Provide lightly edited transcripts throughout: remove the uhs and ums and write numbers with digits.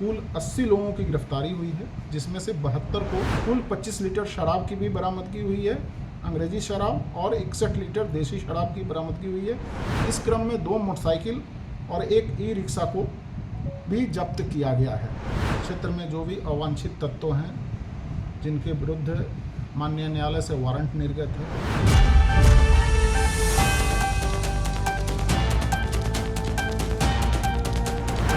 कुल 80 लोगों की गिरफ्तारी हुई है, जिसमें से 72 को कुल 25 लीटर शराब की भी बरामदगी हुई है, अंग्रेजी शराब, और 61 लीटर देसी शराब की बरामदगी हुई है। इस क्रम में 2 मोटरसाइकिल और एक ई रिक्शा को भी जब्त किया गया है। क्षेत्र में जो भी अवांछित तत्व हैं, जिनके विरुद्ध माननीय न्यायालय से वारंट निर्गत है,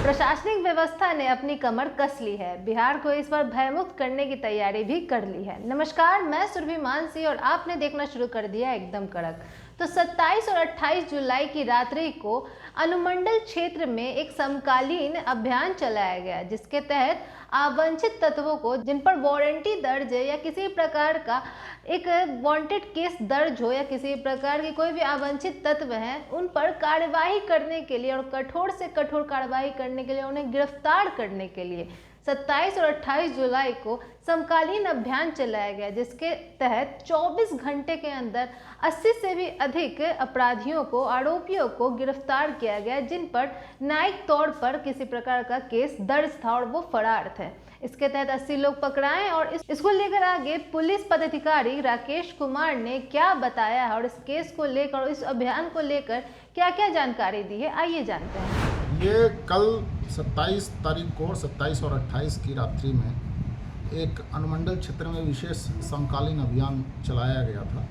प्रशासनिक व्यवस्था ने अपनी कमर कस ली है। बिहार को इस बार भयमुक्त करने की तैयारी भी कर ली है। नमस्कार, मैं सुरभि मानसी और आपने देखना शुरू कर दिया एकदम कड़क। तो 27 और 28 जुलाई की रात्रि को अनुमंडल क्षेत्र में एक समकालीन अभियान चलाया गया, जिसके तहत अवांछित तत्वों को, जिन पर वारंटी दर्ज है या किसी प्रकार का एक वांटेड केस दर्ज हो या किसी प्रकार की कोई भी अवांछित तत्व हैं, उन पर कार्यवाही करने के लिए और कठोर से कठोर कार्यवाही करने के लिए, उन्हें गिरफ्तार करने के लिए 27 और 28 जुलाई को समकालीन अभियान चलाया गया, जिसके तहत 24 घंटे के अंदर 80 से भी अधिक अपराधियों को, आरोपियों को गिरफ्तार किया गया, जिन पर न्यायिक तौर पर किसी प्रकार का केस दर्ज था और वो फरार थे। इसके तहत 80 लोग पकड़ाए और इसको लेकर आगे पुलिस पदाधिकारी राकेश कुमार ने क्या बताया है और इस केस को लेकर और इस अभियान को लेकर क्या क्या जानकारी दी है, आइए जानते हैं। ये कल 27 तारीख को 27 और 28 की रात्रि में एक अनुमंडल क्षेत्र में विशेष समकालीन अभियान चलाया गया था।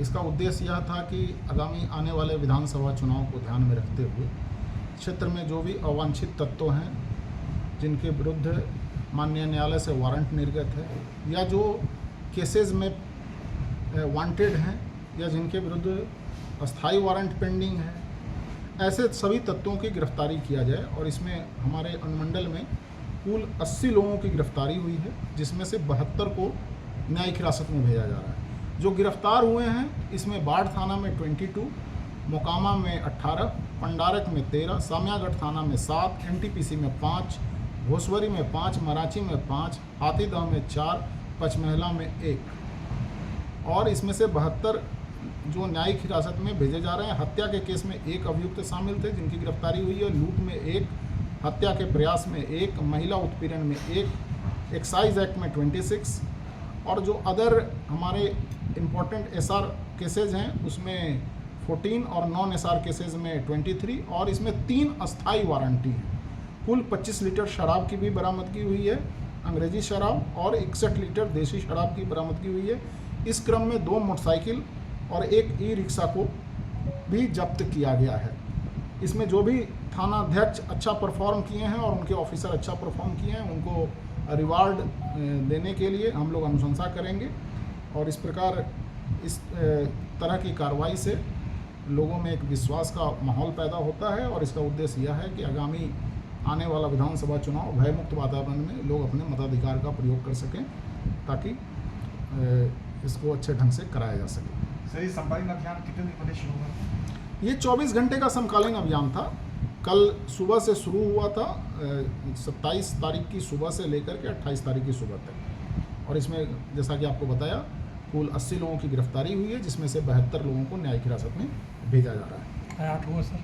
इसका उद्देश्य यह था कि आगामी आने वाले विधानसभा चुनाव को ध्यान में रखते हुए क्षेत्र में जो भी अवांछित तत्व हैं, जिनके विरुद्ध माननीय न्यायालय से वारंट निर्गत है या जो केसेस में वांटेड हैं या जिनके विरुद्ध अस्थायी वारंट पेंडिंग है, ऐसे सभी तत्वों की गिरफ्तारी किया जाए। और इसमें हमारे अनुमंडल में कुल 80 लोगों की गिरफ्तारी हुई है, जिसमें से 72 को न्यायिक हिरासत में भेजा जा रहा है। जो गिरफ्तार हुए हैं, इसमें बाढ़ थाना में 22, मोकामा में 18, पंडारक में 13, सामियागढ़ थाना में 7, एनटीपीसी में 5, भोसवरी में 5, मराची में 5, हाथीदह में 4, पचमहला में 1, और इसमें से 72 जो न्यायिक हिरासत में भेजे जा रहे हैं। हत्या के केस में 1 अभियुक्त शामिल थे, जिनकी गिरफ्तारी हुई है। लूट में 1, हत्या के प्रयास में 1, महिला उत्पीड़न में 1, एक्साइज एक्ट में 26, और जो अदर हमारे इम्पोर्टेंट एसआर केसेज हैं उसमें 14 और नॉन एसआर केसेज में 23, और इसमें 3 अस्थायी वारंटी हैं। कुल 25 लीटर शराब की भी बरामदगी हुई है, अंग्रेजी शराब, और 61 लीटर देसी शराब की बरामदगी हुई है। इस क्रम में 2 मोटरसाइकिल और एक ई रिक्शा को भी जब्त किया गया है। इसमें जो भी थाना अध्यक्ष अच्छा परफॉर्म किए हैं और उनके ऑफिसर अच्छा परफॉर्म किए हैं, उनको रिवार्ड देने के लिए हम लोग अनुशंसा करेंगे। और इस प्रकार इस तरह की कार्रवाई से लोगों में एक विश्वास का माहौल पैदा होता है, और इसका उद्देश्य यह है कि आगामी आने वाला विधानसभा चुनाव भयमुक्त वातावरण में लोग अपने मताधिकार का प्रयोग कर सकें, ताकि इसको अच्छे ढंग से कराया जा सके। सही, समकालीन अभियान कितने दिन पहले शुरू हुआ? ये 24 घंटे का समकालीन अभियान था। कल सुबह से शुरू हुआ था, 27 तारीख की सुबह से लेकर के 28 तारीख की सुबह तक। और इसमें जैसा कि आपको बताया, कुल 80 लोगों की गिरफ्तारी हुई है, जिसमें से 72 लोगों को न्यायिक हिरासत में भेजा जा रहा है। 8 हुआ सर?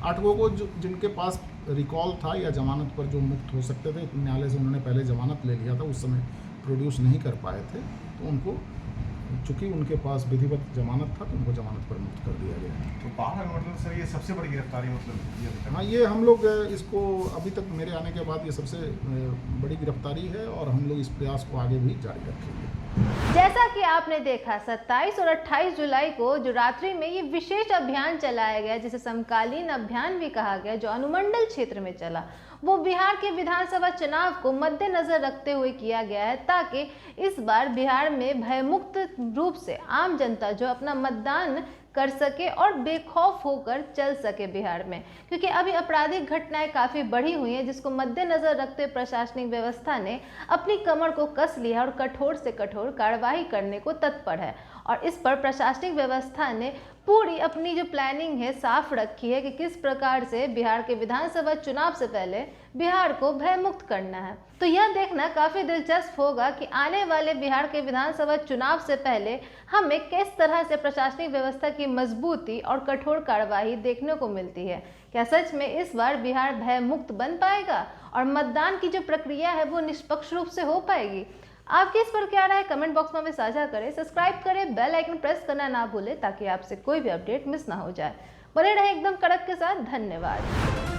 8 लोगों को जिनके पास रिकॉल था या जमानत पर जो मुक्त हो सकते थे, न्यायालय से उन्होंने पहले जमानत ले लिया था, उस समय प्रोड्यूस नहीं कर पाए थे, तो उनको, चूँकि उनके पास विधिवत जमानत था, तो उनको जमानत पर मुक्त कर दिया गया। तो बाढ़ मतलब सर ये सबसे बड़ी गिरफ्तारी मतलब? हाँ, ये हम लोग इसको अभी तक मेरे आने के बाद ये सबसे बड़ी गिरफ्तारी है, और हम लोग इस प्रयास को आगे भी जारी रखेंगे। जैसा कि आपने देखा, 27 और 28 जुलाई को जो रात्रि में ये विशेष अभियान चलाया गया, जिसे समकालीन अभियान भी कहा गया, जो अनुमंडल क्षेत्र में चला, वो बिहार के विधानसभा चुनाव को मद्देनजर रखते हुए किया गया है, ताकि इस बार बिहार में भयमुक्त रूप से आम जनता जो अपना मतदान कर सके और बेखौफ होकर चल सके बिहार में। क्योंकि अभी आपराधिक घटनाएं काफ़ी बढ़ी हुई हैं, जिसको मद्देनजर रखते प्रशासनिक व्यवस्था ने अपनी कमर को कस लिया और कठोर से कठोर कार्यवाही करने को तत्पर है। और इस पर प्रशासनिक व्यवस्था ने पूरी अपनी जो प्लानिंग है साफ रखी है कि किस प्रकार से बिहार के विधानसभा चुनाव से पहले बिहार को भयमुक्त करना है। तो यह देखना काफ़ी दिलचस्प होगा कि आने वाले बिहार के विधानसभा चुनाव से पहले हमें किस तरह से प्रशासनिक व्यवस्था की मजबूती और कठोर कार्यवाही देखने को मिलती है। क्या सच में इस बार बिहार भयमुक्त बन पाएगा और मतदान की जो प्रक्रिया है वो निष्पक्ष रूप से हो पाएगी? आपकी इस पर क्या राय है, कमेंट बॉक्स में हमें साझा करें। सब्सक्राइब करें, बेल आइकन प्रेस करना ना भूलें ताकि आपसे कोई भी अपडेट मिस ना हो जाए। बने रहें एकदम कड़क के साथ। धन्यवाद।